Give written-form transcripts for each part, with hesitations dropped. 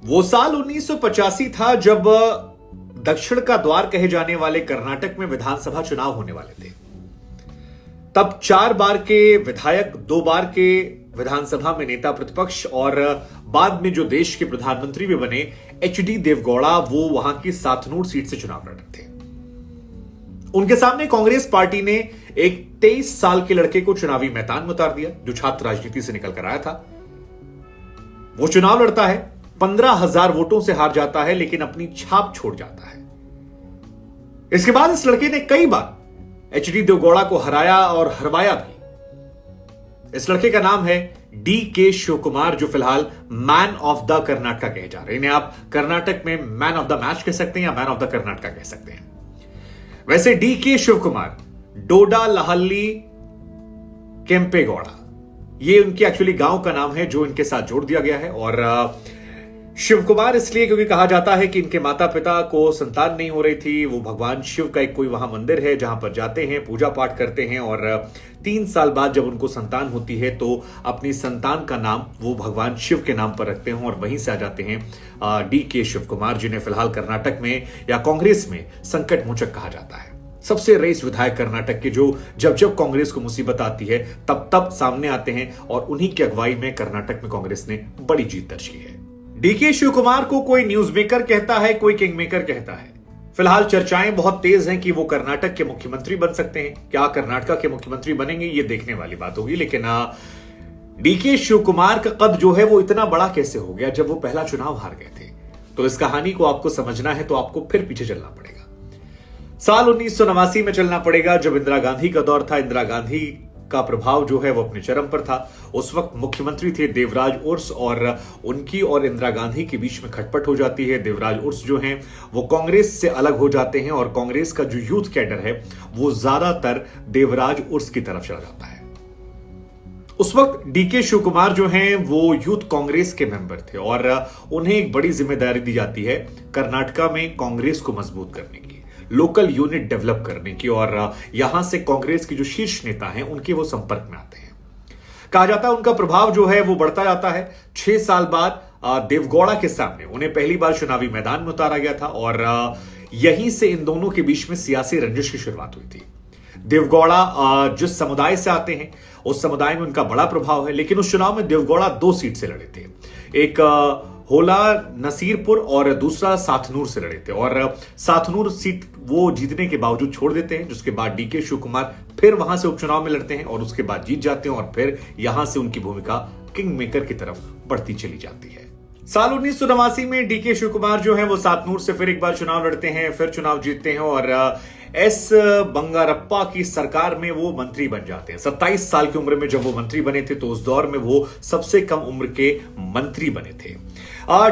वो साल 1985 था जब दक्षिण का द्वार कहे जाने वाले कर्नाटक में विधानसभा चुनाव होने वाले थे। तब 4 बार के विधायक, 2 बार के विधानसभा में नेता प्रतिपक्ष और बाद में जो देश के प्रधानमंत्री भी बने एचडी देवगौड़ा, वो वहां की सातनूर सीट से चुनाव लड़ रहे थे। उनके सामने कांग्रेस पार्टी ने एक 23 साल के लड़के को चुनावी मैदान में उतार दिया जो छात्र राजनीति से निकल कर आया था। वो चुनाव लड़ता है, 15,000 वोटों से हार जाता है, लेकिन अपनी छाप छोड़ जाता है। इसके बाद इस लड़के ने कई बार एचडी देवगौड़ा को हराया और हरवाया भी। इस लड़के का नाम है डी.के. शिव कुमार, जो फिलहाल मैन ऑफ द कर्नाटका कहे जा रहे हैं। इन्हें आप कर्नाटक में मैन ऑफ द मैच कह सकते हैं या मैन ऑफ द कर्नाटका कह सकते हैं। वैसे डी.के. शिव कुमार डोडा लहल्ली केम्पेगौड़ा, ये उनकी एक्चुअली गांव का नाम है जो इनके साथ जोड़ दिया गया है। और शिव कुमार इसलिए क्योंकि कहा जाता है कि इनके माता पिता को संतान नहीं हो रही थी। वो भगवान शिव का एक कोई वहां मंदिर है जहां पर जाते हैं, पूजा पाठ करते हैं और 3 साल बाद जब उनको संतान होती है तो अपनी संतान का नाम वो भगवान शिव के नाम पर रखते हैं और वहीं से आ जाते हैं डी.के. शिव कुमार, जिन्हें फिलहाल कर्नाटक में या कांग्रेस में संकट मोचक कहा जाता है। सबसे रईस विधायक कर्नाटक के, जो जब जब कांग्रेस को मुसीबत आती है तब तब सामने आते हैं और उन्हीं की अगुवाई में कर्नाटक में कांग्रेस ने बड़ी जीत दर्ज की है। डी.के. शिव कुमार को कोई न्यूज मेकर कहता है, कोई किंग मेकर कहता है। फिलहाल चर्चाएं बहुत तेज हैं कि वो कर्नाटक के मुख्यमंत्री बन सकते हैं। क्या कर्नाटक के मुख्यमंत्री बनेंगे, ये देखने वाली बात होगी। लेकिन डी.के. शिव कुमार का कद जो है वो इतना बड़ा कैसे हो गया जब वो पहला चुनाव हार गए थे? तो इस कहानी को आपको समझना है तो आपको फिर पीछे चलना पड़ेगा। साल 1989 में चलना पड़ेगा, जब इंदिरा गांधी का दौर था। इंदिरा गांधी का प्रभाव जो है वो अपने चरम पर था। उस वक्त मुख्यमंत्री थे देवराज उर्स और उनकी और इंदिरा गांधी के बीच में खटपट हो जाती है। देवराज उर्स जो हैं वो कांग्रेस से अलग हो जाते हैं और कांग्रेस का जो यूथ कैडर है वो ज्यादातर देवराज उर्स की तरफ चला जाता है। उस वक्त डी.के. शिव कुमार जो हैं वो यूथ कांग्रेस के मेंबर थे और उन्हें एक बड़ी जिम्मेदारी दी जाती है कर्नाटका में कांग्रेस को मजबूत करने की, लोकल यूनिट डेवलप करने की, और यहां से कांग्रेस के जो शीर्ष नेता हैं उनके वो संपर्क में आते हैं। कहा जाता है उनका प्रभाव जो है वो बढ़ता जाता है। 6 साल बाद देवगौड़ा के सामने उन्हें पहली बार चुनावी मैदान में उतारा गया था और यहीं से इन दोनों के बीच में सियासी रंजिश की शुरुआत हुई थी। देवगौड़ा जिस समुदाय से आते हैं उस समुदाय में उनका बड़ा प्रभाव है, लेकिन उस चुनाव में देवगौड़ा 2 सीट से लड़े थे। एक होला नसीरपुर और दूसरा सातनूर से लड़े थे और सातनूर सीट वो जीतने के बावजूद छोड़ देते हैं, जिसके बाद डी.के. शिव कुमार फिर वहां से उपचुनाव में लड़ते हैं और उसके बाद जीत जाते हैं और फिर यहां से उनकी भूमिका किंग मेकर की तरफ बढ़ती चली जाती है। साल 1989 में डी.के. शिव कुमार जो है वो सातनूर से फिर एक बार चुनाव लड़ते हैं, फिर चुनाव जीतते हैं और एस बंगारप्पा की सरकार में वो मंत्री बन जाते हैं। 27 साल की उम्र में जब वो मंत्री बने थे तो उस दौर में वो सबसे कम उम्र के मंत्री बने थे।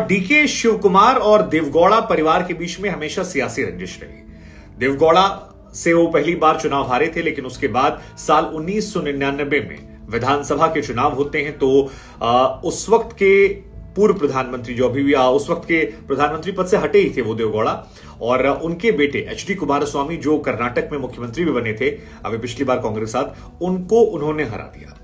डी.के. शिव कुमार और देवगौड़ा परिवार के बीच में हमेशा सियासी रंजिश रही। देवगौड़ा से वो पहली बार चुनाव हारे थे, लेकिन उसके बाद साल 1999 में विधानसभा के चुनाव होते हैं तो उस वक्त के पूर्व प्रधानमंत्री जो अभी भी उस वक्त के प्रधानमंत्री पद से हटे ही थे वो देवगौड़ा, और उनके बेटे एच.डी. कुमारस्वामी जो कर्नाटक में मुख्यमंत्री भी बने थे अभी पिछली बार कांग्रेस साथ, उनको उन्होंने हरा दिया।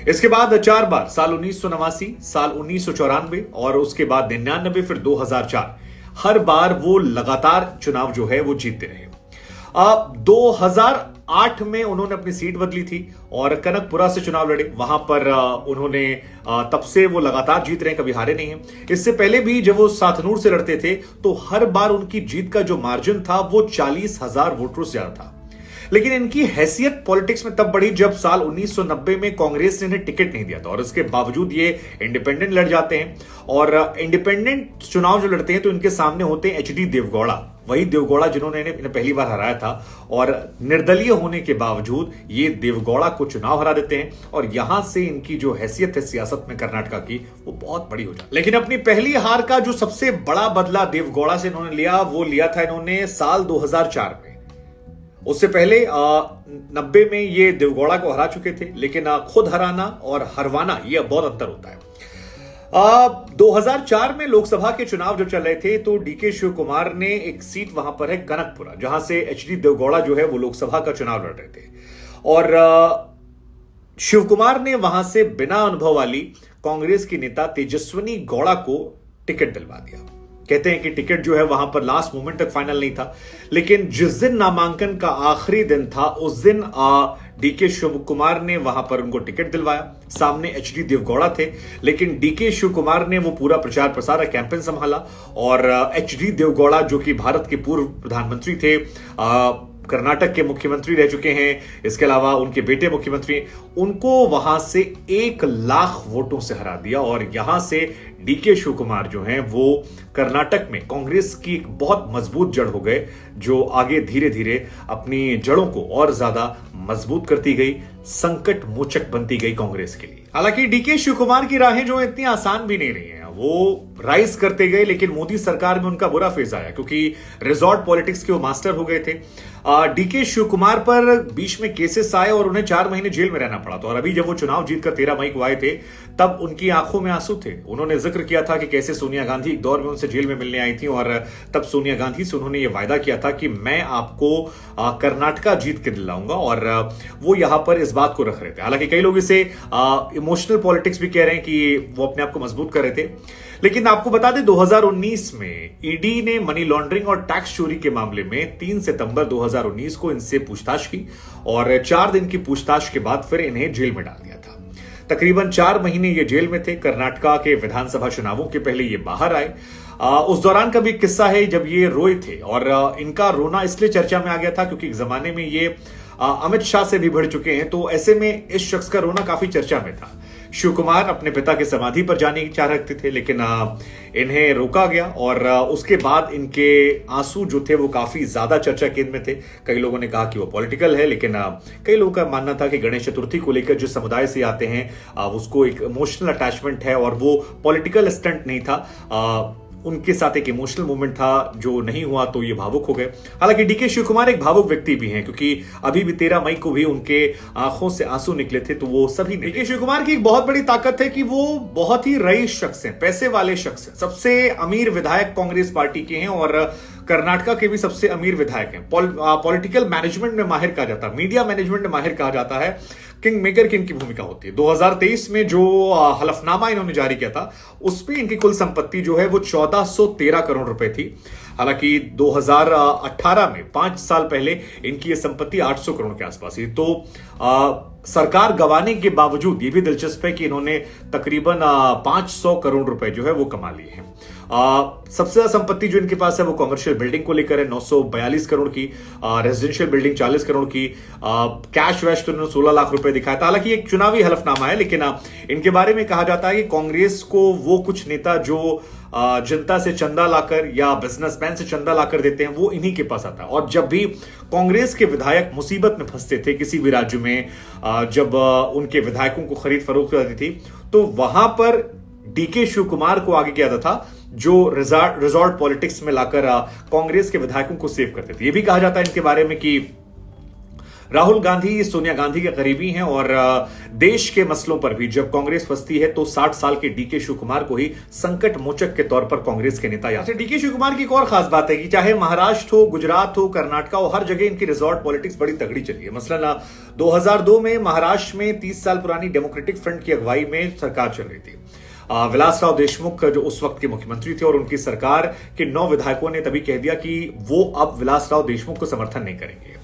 इसके बाद 4 बार, साल 1989, साल 1994 और उसके बाद 99, फिर 2004, हर बार वो लगातार चुनाव जो है वो जीतते रहे। 2008 में उन्होंने अपनी सीट बदली थी और कनकपुरा से चुनाव लड़े। वहां पर उन्होंने तब से वो लगातार जीत रहे हैं, कभी हारे नहीं हैं। इससे पहले भी जब वो सातनूर से लड़ते थे तो हर बार उनकी जीत का जो मार्जिन था वो 40,000 वोटों से ज्यादा था। लेकिन इनकी हैसियत पॉलिटिक्स में तब बढ़ी जब साल 1990 में कांग्रेस ने इन्हें टिकट नहीं दिया था और इसके बावजूद ये इंडिपेंडेंट लड़ जाते हैं और इंडिपेंडेंट चुनाव जो लड़ते हैं तो इनके सामने होते हैं एच.डी. देवगौड़ा, वही देवगौड़ा जिन्होंने इन्हें पहली बार हराया था, और निर्दलीय होने के बावजूद ये देवगौड़ा को चुनाव हरा देते हैं और यहां से इनकी जो हैसियत है सियासत में कर्नाटका की वो बहुत बड़ी हो जाती है। लेकिन अपनी पहली हार का जो सबसे बड़ा बदला देवगौड़ा से इन्होंने लिया वो लिया था इन्होंने साल 2004 में। उससे पहले 90 में ये देवगौड़ा को हरा चुके थे, लेकिन खुद हराना और हरवाना ये बहुत अंतर होता है। 2004 में लोकसभा के चुनाव जब चल रहे थे तो डी.के. शिव कुमार ने एक सीट वहां पर है कनकपुरा, जहां से एच.डी. देवगौड़ा जो है वो लोकसभा का चुनाव लड़ रहे थे और शिव कुमार ने वहां से बिना अनुभव वाली कांग्रेस की नेता तेजस्विनी गौड़ा को टिकट दिलवा दिया। कहते हैं कि टिकट जो है वहां पर लास्ट मोमेंट तक फाइनल नहीं था, लेकिन जिस दिन नामांकन का आखिरी दिन था उस दिन डीके शिव कुमार ने वहां पर उनको टिकट दिलवाया। सामने एचडी देवगौड़ा थे, लेकिन डीके शिव कुमार ने वो पूरा प्रचार प्रसार कैंपेन संभाला और एचडी देवगौड़ा जो कि भारत के पूर्व प्रधानमंत्री थे, कर्नाटक के मुख्यमंत्री रह चुके हैं, इसके अलावा उनके बेटे मुख्यमंत्री, उनको वहां से 1 लाख वोटों से हरा दिया और यहां से डीके शिव कुमार जो हैं वो कर्नाटक में कांग्रेस की एक बहुत मजबूत जड़ हो गए, जो आगे धीरे धीरे अपनी जड़ों को और ज्यादा मजबूत करती गई, संकट मोचक बनती गई कांग्रेस के लिए। हालांकि डीके शिव कुमार की राहें जो इतनी आसान भी नहीं रही हैं, वो राइज करते गए, लेकिन मोदी सरकार में उनका बुरा फेज आया क्योंकि रिजॉर्ट पॉलिटिक्स के वो मास्टर हो गए थे। डीके शिव कुमार पर बीच में केसेस आए और उन्हें 4 महीने जेल में रहना पड़ा था। और अभी जब वो चुनाव जीतकर 13 मई को आए थे, तब उनकी आंखों में आंसू थे। उन्होंने जिक्र किया था कि कैसे सोनिया गांधी एक दौर में उनसे जेल में मिलने आई थी और तब सोनिया गांधी से उन्होंने ये वायदा किया था कि मैं आपको कर्नाटका जीत के दिलाऊंगा, और वो यहां पर इस बात को रख रहे थे। हालांकि कई लोग इसे इमोशनल पॉलिटिक्स भी कह रहे हैं कि वो अपने आप को मजबूत कर रहे थे, लेकिन आपको बता दें 2019 में ईडी ने मनी लॉन्ड्रिंग और टैक्स चोरी के मामले में 3 सितंबर 2019 को इनसे पूछताछ की और 4 दिन की पूछताछ के बाद फिर इन्हें जेल में डाल दिया था। तकरीबन 4 महीने ये जेल में थे। कर्नाटका के विधानसभा चुनावों के पहले ये बाहर आए। उस दौरान का भी एक किस्सा है जब ये रोए थे, और इनका रोना इसलिए चर्चा में आ गया था क्योंकि एक जमाने में ये अमित शाह से भी भिड़ चुके हैं, तो ऐसे में इस शख्स का रोना काफी चर्चा में था। शिव कुमार अपने पिता के समाधि पर जाने की चाह रखते थे, लेकिन इन्हें रोका गया और उसके बाद इनके आंसू जो थे वो काफी ज्यादा चर्चा केंद्र में थे। कई लोगों ने कहा कि वो पॉलिटिकल है, लेकिन कई लोगों का मानना था कि गणेश चतुर्थी को लेकर जिस समुदाय से आते हैं उसको एक इमोशनल अटैचमेंट है और वो पॉलिटिकल स्टंट नहीं था, उनके साथ एक इमोशनल मोमेंट था जो नहीं हुआ तो ये भावुक हो गए। हालांकि डीके शिव कुमार एक भावुक व्यक्ति भी हैं क्योंकि अभी भी 13 मई को भी उनके आंखों से आंसू निकले थे, तो वो सभी डीके शिव कुमार की एक बहुत बड़ी ताकत है कि वो बहुत ही रईस शख्स हैं, पैसे वाले शख्स हैं। सबसे अमीर विधायक कांग्रेस पार्टी के हैं और कर्नाटका के भी सबसे अमीर विधायक हैं। पॉलिटिकल मैनेजमेंट में माहिर कहा जाता है, मीडिया मैनेजमेंट में माहिर कहा जाता है, किंग मेकर की इनकी भूमिका होती है। 2023 में जो हलफनामा इन्होंने जारी किया था उसमें इनकी कुल संपत्ति जो है वो 1413 करोड़ रुपए थी। हालांकि 2018 में 5 साल पहले इनकी ये संपत्ति 800 करोड़ के आसपास थी। तो सरकार गंवाने के बावजूद ये भी दिलचस्प है कि इन्होंने तकरीबन 500 करोड़ रुपए जो है वो कमा लिए हैं। सबसे ज्यादा संपत्ति जो इनके पास है वो कमर्शियल बिल्डिंग को लेकर है, 942 करोड़ की, रेजिडेंशियल बिल्डिंग 40 करोड़ की, कैश वैश तो इन्होंने 16 लाख रुपए दिखाया था। हालांकि एक चुनावी हलफनामा है, लेकिन इनके बारे में कहा जाता है कि कांग्रेस को वो कुछ नेता जो जनता से चंदा लाकर या बिजनेसमैन से चंदा लाकर देते हैं वो इन्हीं के पास आता है। और जब भी कांग्रेस के विधायक मुसीबत में फंसते थे किसी भी राज्य में, जब उनके विधायकों को खरीद फरोख्त होती थी, तो वहां पर डीके शिव कुमार को आगे किया जाता था जो रिजॉर्ट पॉलिटिक्स में लाकर कांग्रेस के विधायकों को सेव करते थे। यह भी कहा जाता है इनके बारे में कि राहुल गांधी सोनिया गांधी के करीबी हैं और देश के मसलों पर भी जब कांग्रेस फंसती है तो 60 साल के डीके शिव कुमार को ही संकट मोचक के तौर पर कांग्रेस के नेता याद। डीके शिव कुमार की एक और खास बात है कि चाहे महाराष्ट्र हो, गुजरात हो, कर्नाटका हो, हर जगह इनकी रिजॉर्ट पॉलिटिक्स बड़ी तगड़ी चली है। मसलन 2002 में महाराष्ट्र में 30 साल पुरानी डेमोक्रेटिक फ्रंट की अगुवाई में सरकार चल रही थी। विलासराव देशमुख जो उस वक्त के मुख्यमंत्री थे और उनकी सरकार के 9 विधायकों ने तभी कह दिया कि वो अब विलासराव देशमुख को समर्थन नहीं करेंगे।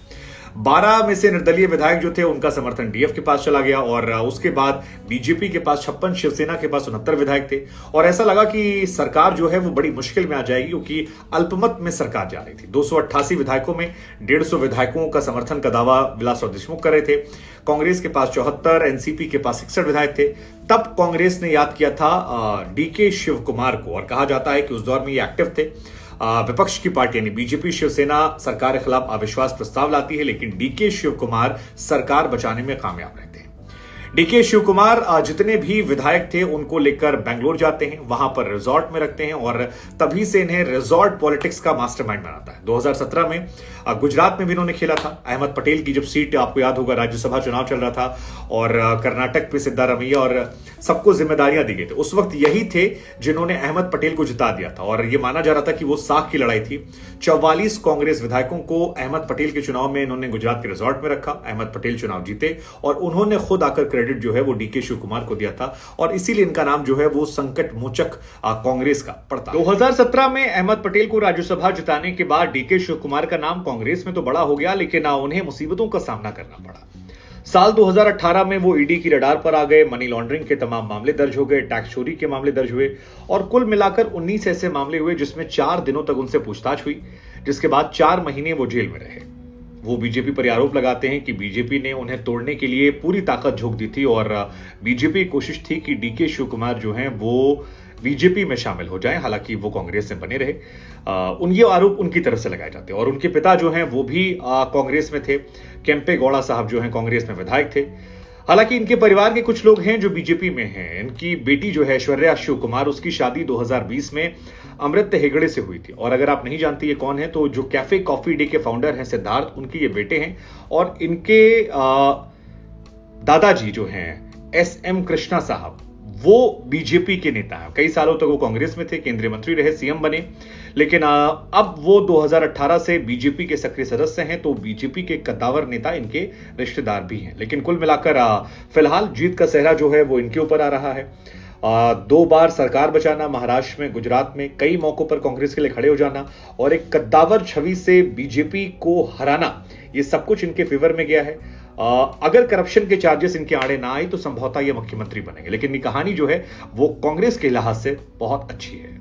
12 में से निर्दलीय विधायक जो थे उनका समर्थन डीएफ के पास चला गया और उसके बाद बीजेपी के पास 56, शिवसेना के पास 69 विधायक थे और ऐसा लगा कि सरकार जो है वो बड़ी मुश्किल में आ जाएगी क्योंकि अल्पमत में सरकार जा रही थी। 288 विधायकों में 150 विधायकों का समर्थन का दावा विलासराव देशमुख कर रहे थे। कांग्रेस के पास 74, एनसीपी के पास 61 विधायक थे। तब कांग्रेस ने याद किया था डीके शिव कुमार को और कहा जाता है कि उस दौर में ये एक्टिव थे। विपक्ष की पार्टी यानी बीजेपी शिवसेना सरकार के खिलाफ अविश्वास प्रस्ताव लाती है, लेकिन डीके शिव कुमार सरकार बचाने में कामयाब रहते हैं। डीके शिव कुमार जितने भी विधायक थे उनको लेकर बेंगलोर जाते हैं, वहां पर रिजॉर्ट में रखते हैं और तभी से इन्हें रिजॉर्ट पॉलिटिक्स का मास्टरमाइंड बनाता है। 2017 में गुजरात में भी इन्होंने खेला था। अहमद पटेल की जब सीट, आपको याद होगा, राज्यसभा चुनाव चल रहा था और कर्नाटक पे सिद्धारमैया और सबको जिम्मेदारियां दी गई थी। उस वक्त यही थे जिन्होंने अहमद पटेल को जिता दिया था और यह माना जा रहा था कि वो साख की लड़ाई थी। 44 कांग्रेस विधायकों को अहमद पटेल के चुनाव में इन्होंने गुजरात के रिजॉर्ट में रखा। अहमद पटेल चुनाव जीते और उन्होंने खुद आकर क्रेडिट जो है वो डीके शिव कुमार को दिया था और इसीलिए इनका नाम जो है वो संकट मोचक कांग्रेस का पड़ता। 2017 में अहमद पटेल को राज्यसभा जिताने के बाद डीके शिव कुमार का नाम कांग्रेस में तो बड़ा हो गया, लेकिन उन्हें मुसीबतों का सामना करना पड़ा। साल 2018 में वो ईडी की रडार पर आ गए, मनी लॉन्ड्रिंग के तमाम मामले दर्ज हो गए, टैक्स चोरी के मामले दर्ज हुए और कुल मिलाकर 19 ऐसे मामले हुए जिसमें 4 दिनों तक उनसे पूछताछ हुई, जिसके बाद 4 महीने वो जेल में रहे। वो बीजेपी पर आरोप लगाते हैं कि बीजेपी ने उन्हें तोड़ने के लिए पूरी ताकत झोंक दी थी और बीजेपी की कोशिश थी कि डीके शिव कुमार जो हैं वो बीजेपी में शामिल हो जाएं, हालांकि वो कांग्रेस में बने रहे। ये आरोप उनकी तरफ से लगाए जाते हैं और उनके पिता जो हैं वो भी कांग्रेस में थे। केम्पे गौड़ा साहब जो हैं कांग्रेस में विधायक थे। हालांकि इनके परिवार के कुछ लोग हैं जो बीजेपी में हैं। इनकी बेटी जो है ऐश्वर्या शिव कुमार, उसकी शादी 2020 में अमृत हेगड़े से हुई थी और अगर आप नहीं जानती ये कौन है तो जो कैफे कॉफी डे के फाउंडर हैं सिद्धार्थ, उनके ये बेटे हैं और इनके दादाजी जो हैं SM कृष्णा साहब, वो बीजेपी के नेता हैं। कई सालों तक वो कांग्रेस में थे, केंद्रीय मंत्री रहे, सीएम बने, लेकिन अब वो 2018 से बीजेपी के सक्रिय सदस्य हैं, तो बीजेपी के कद्दावर नेता इनके रिश्तेदार भी हैं। लेकिन कुल मिलाकर फिलहाल जीत का सेहरा जो है वो इनके ऊपर आ रहा है। 2 बार सरकार बचाना महाराष्ट्र में, गुजरात में, कई मौकों पर कांग्रेस के लिए खड़े हो जाना और एक कद्दावर छवि से बीजेपी को हराना, ये सब कुछ इनके फेवर में गया है। अगर करप्शन के चार्जेस इनके आड़े ना आए तो संभवतः ये मुख्यमंत्री बनेंगे, लेकिन ये कहानी जो है वो कांग्रेस के लिहाज से बहुत अच्छी है।